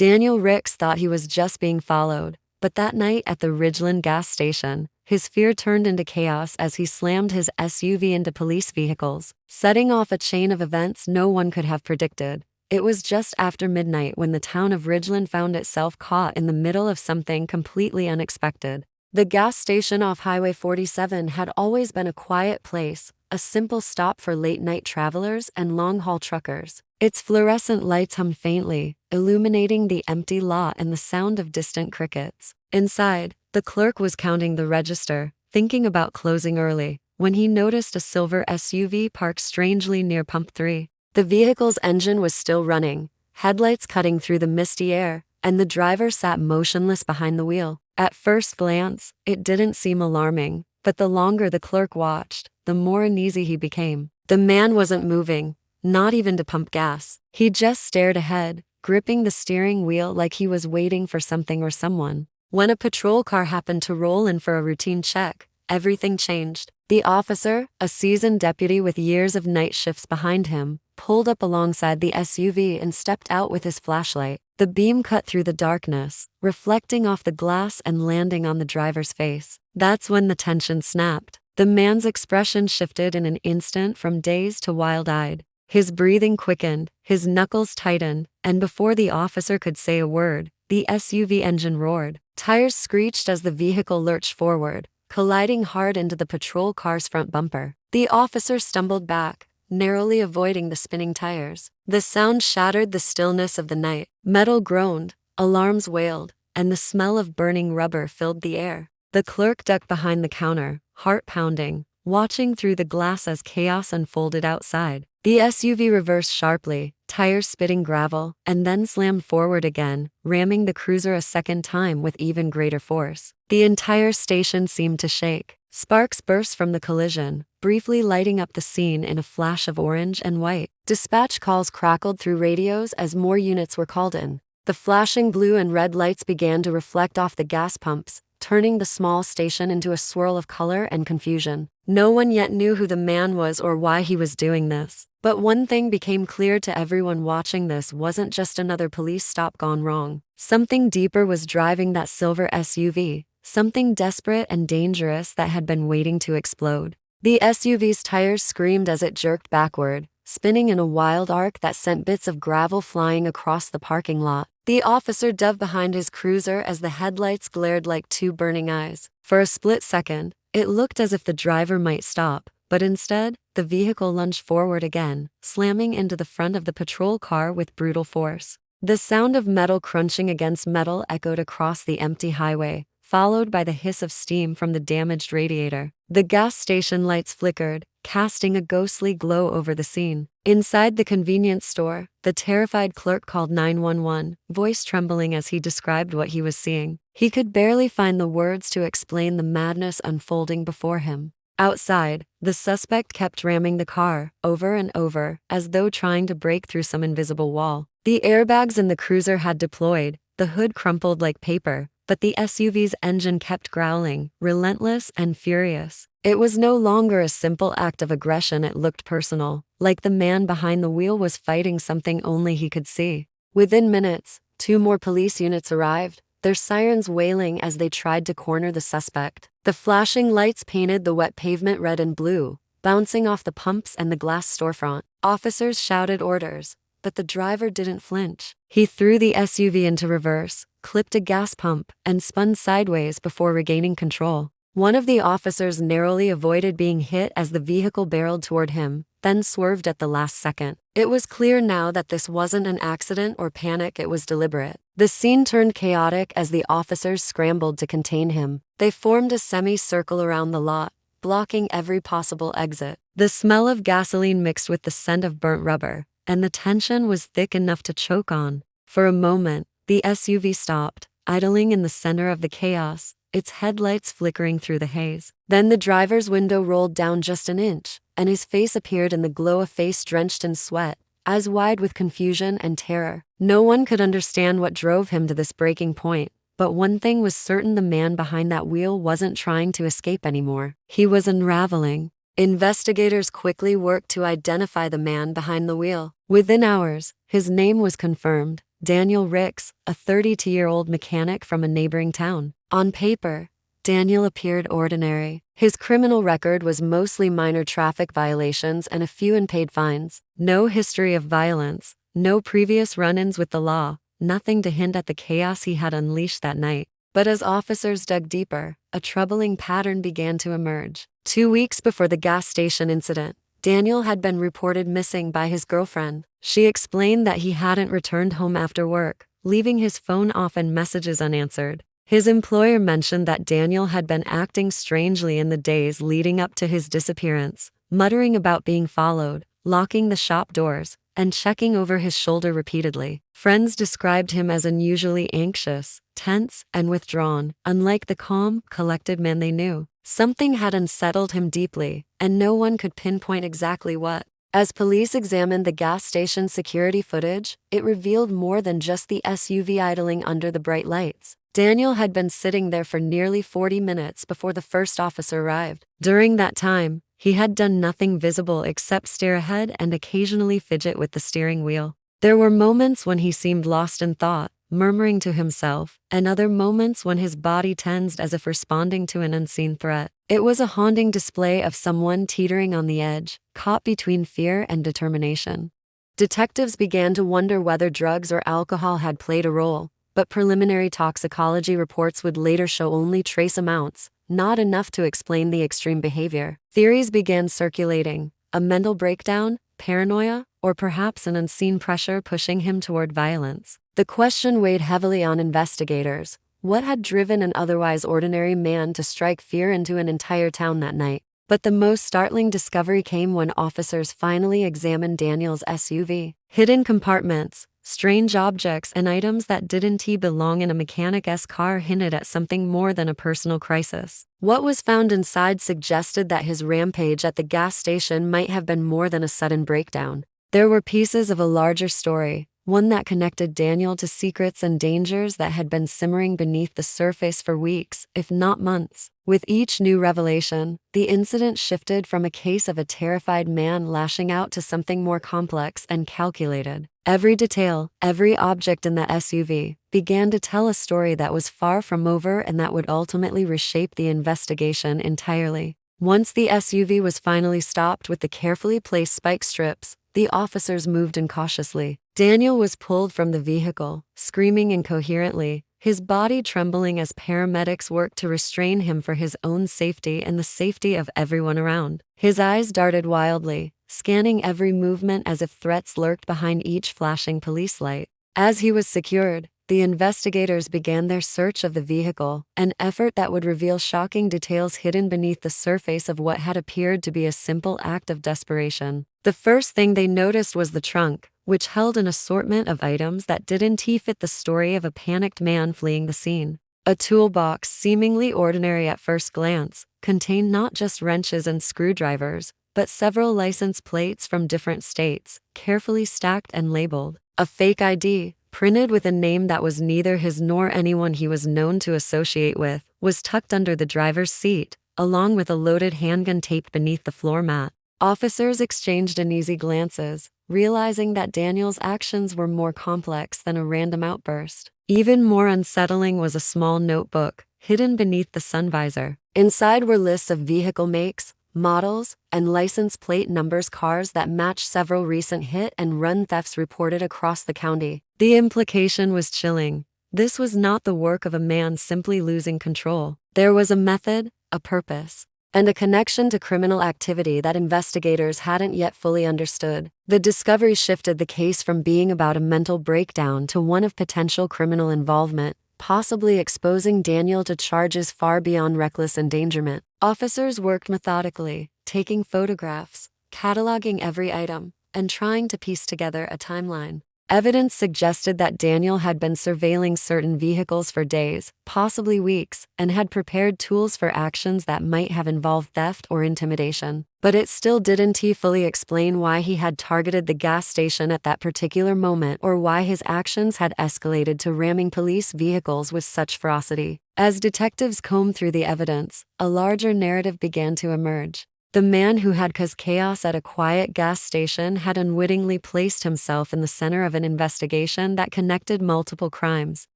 Daniel Ricks thought he was just being followed, but that night at the Ridgeland gas station, his fear turned into chaos as he slammed his SUV into police vehicles, setting off a chain of events no one could have predicted. It was just after midnight when the town of Ridgeland found itself caught in the middle of something completely unexpected. The gas station off Highway 47 had always been a quiet place, a simple stop for late-night travelers and long-haul truckers. Its fluorescent lights hummed faintly, illuminating the empty lot and the sound of distant crickets. Inside, the clerk was counting the register, thinking about closing early, when he noticed a silver SUV parked strangely near Pump 3. The vehicle's engine was still running, headlights cutting through the misty air, and the driver sat motionless behind the wheel. At first glance, it didn't seem alarming, but the longer the clerk watched, the more uneasy he became. The man wasn't moving, not even to pump gas. He just stared ahead, gripping the steering wheel like he was waiting for something or someone. When a patrol car happened to roll in for a routine check, everything changed. The officer, a seasoned deputy with years of night shifts behind him, pulled up alongside the SUV and stepped out with his flashlight. The beam cut through the darkness, reflecting off the glass and landing on the driver's face. That's when the tension snapped. The man's expression shifted in an instant from dazed to wild-eyed. His breathing quickened, his knuckles tightened, and before the officer could say a word, the SUV engine roared. Tires screeched as the vehicle lurched forward, colliding hard into the patrol car's front bumper. The officer stumbled back, narrowly avoiding the spinning tires. The sound shattered the stillness of the night. Metal groaned, alarms wailed, and the smell of burning rubber filled the air. The clerk ducked behind the counter, heart pounding, watching through the glass as chaos unfolded outside. The SUV reversed sharply, tires spitting gravel, and then slammed forward again, ramming the cruiser a second time with even greater force. The entire station seemed to shake. Sparks burst from the collision, briefly lighting up the scene in a flash of orange and white. Dispatch calls crackled through radios as more units were called in. The flashing blue and red lights began to reflect off the gas pumps, turning the small station into a swirl of color and confusion. No one yet knew who the man was or why he was doing this. But one thing became clear to everyone watching: this wasn't just another police stop gone wrong. Something deeper was driving that silver SUV, something desperate and dangerous that had been waiting to explode. The SUV's tires screamed as it jerked backward, spinning in a wild arc that sent bits of gravel flying across the parking lot. The officer dove behind his cruiser as the headlights glared like two burning eyes. For a split second, it looked as if the driver might stop, but instead, the vehicle lunged forward again, slamming into the front of the patrol car with brutal force. The sound of metal crunching against metal echoed across the empty highway, followed by the hiss of steam from the damaged radiator. The gas station lights flickered, casting a ghostly glow over the scene. Inside the convenience store, the terrified clerk called 911, voice trembling as he described what he was seeing. He could barely find the words to explain the madness unfolding before him. Outside, the suspect kept ramming the car, over and over, as though trying to break through some invisible wall. The airbags in the cruiser had deployed, the hood crumpled like paper, but the SUV's engine kept growling, relentless and furious. It was no longer a simple act of aggression, it looked personal, like the man behind the wheel was fighting something only he could see. Within minutes, 2 more police units arrived, their sirens wailing as they tried to corner the suspect. The flashing lights painted the wet pavement red and blue, bouncing off the pumps and the glass storefront. Officers shouted orders, but the driver didn't flinch. He threw the SUV into reverse, clipped a gas pump, and spun sideways before regaining control. One of the officers narrowly avoided being hit as the vehicle barreled toward him, then swerved at the last second. It was clear now that this wasn't an accident or panic, it was deliberate. The scene turned chaotic as the officers scrambled to contain him. They formed a semicircle around the lot, blocking every possible exit. The smell of gasoline mixed with the scent of burnt rubber, and the tension was thick enough to choke on. For a moment, the SUV stopped, idling in the center of the chaos, its headlights flickering through the haze. Then the driver's window rolled down just an inch, and his face appeared in the glow, a face drenched in sweat, eyes wide with confusion and terror. No one could understand what drove him to this breaking point, but one thing was certain: the man behind that wheel wasn't trying to escape anymore. He was unraveling. Investigators quickly worked to identify the man behind the wheel. Within hours, his name was confirmed: Daniel Ricks, a 32-year-old mechanic from a neighboring town. On paper, Daniel appeared ordinary. His criminal record was mostly minor traffic violations and a few unpaid fines. No history of violence, no previous run-ins with the law, nothing to hint at the chaos he had unleashed that night. But as officers dug deeper, a troubling pattern began to emerge. 2 weeks before the gas station incident, Daniel had been reported missing by his girlfriend. She explained that he hadn't returned home after work, leaving his phone off and messages unanswered. His employer mentioned that Daniel had been acting strangely in the days leading up to his disappearance, muttering about being followed, locking the shop doors, and checking over his shoulder repeatedly. Friends described him as unusually anxious, tense, and withdrawn, unlike the calm, collected man they knew. Something had unsettled him deeply, and no one could pinpoint exactly what. As police examined the gas station security footage, it revealed more than just the SUV idling under the bright lights. Daniel had been sitting there for nearly 40 minutes before the first officer arrived. During that time, he had done nothing visible except stare ahead and occasionally fidget with the steering wheel. There were moments when he seemed lost in thought, murmuring to himself, and other moments when his body tensed as if responding to an unseen threat. It was a haunting display of someone teetering on the edge, caught between fear and determination. Detectives began to wonder whether drugs or alcohol had played a role, but preliminary toxicology reports would later show only trace amounts, not enough to explain the extreme behavior. Theories began circulating: a mental breakdown, paranoia, or perhaps an unseen pressure pushing him toward violence. The question weighed heavily on investigators: what had driven an otherwise ordinary man to strike fear into an entire town that night? But the most startling discovery came when officers finally examined Daniel's SUV. Hidden compartments, strange objects, and items that didn't belong in a mechanic's car hinted at something more than a personal crisis. What was found inside suggested that his rampage at the gas station might have been more than a sudden breakdown. There were pieces of a larger story, one that connected Daniel to secrets and dangers that had been simmering beneath the surface for weeks, if not months. With each new revelation, the incident shifted from a case of a terrified man lashing out to something more complex and calculated. Every detail, every object in that SUV, began to tell a story that was far from over and that would ultimately reshape the investigation entirely. Once the SUV was finally stopped with the carefully placed spike strips, the officers moved in cautiously. Daniel was pulled from the vehicle, screaming incoherently, his body trembling as paramedics worked to restrain him for his own safety and the safety of everyone around. His eyes darted wildly, scanning every movement as if threats lurked behind each flashing police light. As he was secured, the investigators began their search of the vehicle, an effort that would reveal shocking details hidden beneath the surface of what had appeared to be a simple act of desperation. The first thing they noticed was the trunk, which held an assortment of items that didn't fit the story of a panicked man fleeing the scene. A toolbox, seemingly ordinary at first glance, contained not just wrenches and screwdrivers, but several license plates from different states, carefully stacked and labeled. A fake ID, printed with a name that was neither his nor anyone he was known to associate with, was tucked under the driver's seat, along with a loaded handgun taped beneath the floor mat. Officers exchanged uneasy glances, realizing that Daniel's actions were more complex than a random outburst. Even more unsettling was a small notebook, hidden beneath the sun visor. Inside were lists of vehicle makes, models, and license plate numbers cars that matched several recent hit and run thefts reported across the county. The implication was chilling. This was not the work of a man simply losing control. There was a method, a purpose, and a connection to criminal activity that investigators hadn't yet fully understood. The discovery shifted the case from being about a mental breakdown to one of potential criminal involvement, possibly exposing Daniel to charges far beyond reckless endangerment. Officers worked methodically, taking photographs, cataloging every item, and trying to piece together a timeline. Evidence suggested that Daniel had been surveilling certain vehicles for days, possibly weeks, and had prepared tools for actions that might have involved theft or intimidation. But it still didn't fully explain why he had targeted the gas station at that particular moment or why his actions had escalated to ramming police vehicles with such ferocity. As detectives combed through the evidence, a larger narrative began to emerge. The man who had caused chaos at a quiet gas station had unwittingly placed himself in the center of an investigation that connected multiple crimes.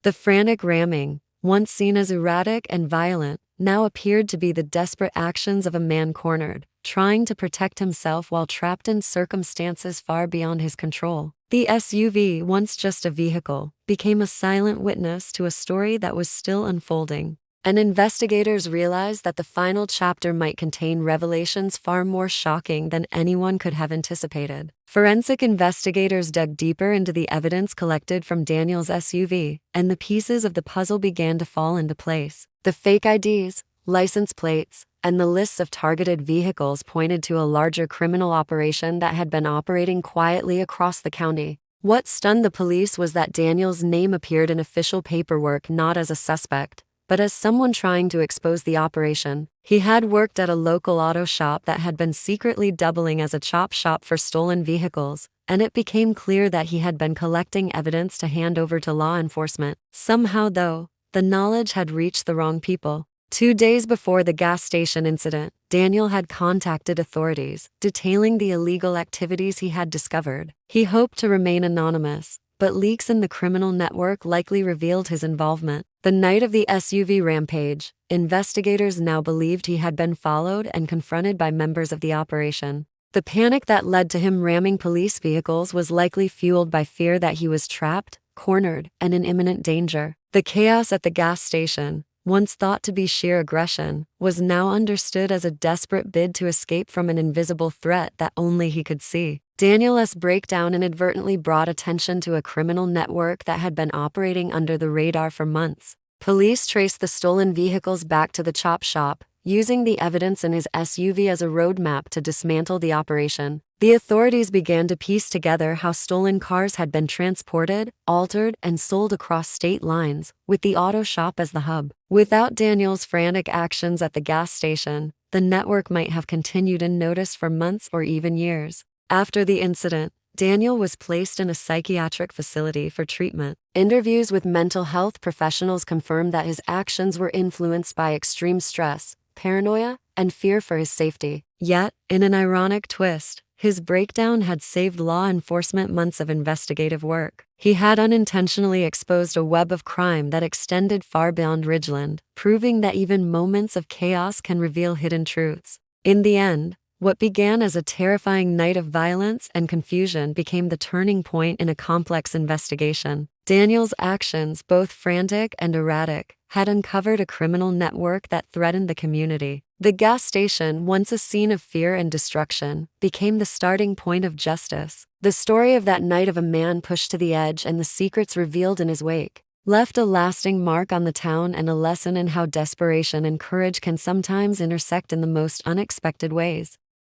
The frantic ramming, once seen as erratic and violent, now appeared to be the desperate actions of a man cornered, trying to protect himself while trapped in circumstances far beyond his control. The SUV, once just a vehicle, became a silent witness to a story that was still unfolding. And investigators realized that the final chapter might contain revelations far more shocking than anyone could have anticipated. Forensic investigators dug deeper into the evidence collected from Daniel's SUV, and the pieces of the puzzle began to fall into place. The fake IDs, license plates, and the lists of targeted vehicles pointed to a larger criminal operation that had been operating quietly across the county. What stunned the police was that Daniel's name appeared in official paperwork not as a suspect, but as someone trying to expose the operation. He had worked at a local auto shop that had been secretly doubling as a chop shop for stolen vehicles, and it became clear that he had been collecting evidence to hand over to law enforcement. Somehow, though, the knowledge had reached the wrong people. 2 days before the gas station incident, Daniel had contacted authorities, detailing the illegal activities he had discovered. He hoped to remain anonymous, but leaks in the criminal network likely revealed his involvement. The night of the SUV rampage, investigators now believed he had been followed and confronted by members of the operation. The panic that led to him ramming police vehicles was likely fueled by fear that he was trapped, cornered, and in imminent danger. The chaos at the gas station, once thought to be sheer aggression, was now understood as a desperate bid to escape from an invisible threat that only he could see. Daniel's breakdown inadvertently brought attention to a criminal network that had been operating under the radar for months. Police traced the stolen vehicles back to the chop shop, using the evidence in his SUV as a roadmap to dismantle the operation. The authorities began to piece together how stolen cars had been transported, altered, and sold across state lines, with the auto shop as the hub. Without Daniel's frantic actions at the gas station, the network might have continued unnoticed for months or even years. After the incident, Daniel was placed in a psychiatric facility for treatment. Interviews with mental health professionals confirmed that his actions were influenced by extreme stress, paranoia, and fear for his safety. Yet, in an ironic twist, his breakdown had saved law enforcement months of investigative work. He had unintentionally exposed a web of crime that extended far beyond Ridgeland, proving that even moments of chaos can reveal hidden truths. In the end, what began as a terrifying night of violence and confusion became the turning point in a complex investigation. Daniel's actions, both frantic and erratic, had uncovered a criminal network that threatened the community. The gas station, once a scene of fear and destruction, became the starting point of justice. The story of that night of a man pushed to the edge and the secrets revealed in his wake left a lasting mark on the town and a lesson in how desperation and courage can sometimes intersect in the most unexpected ways.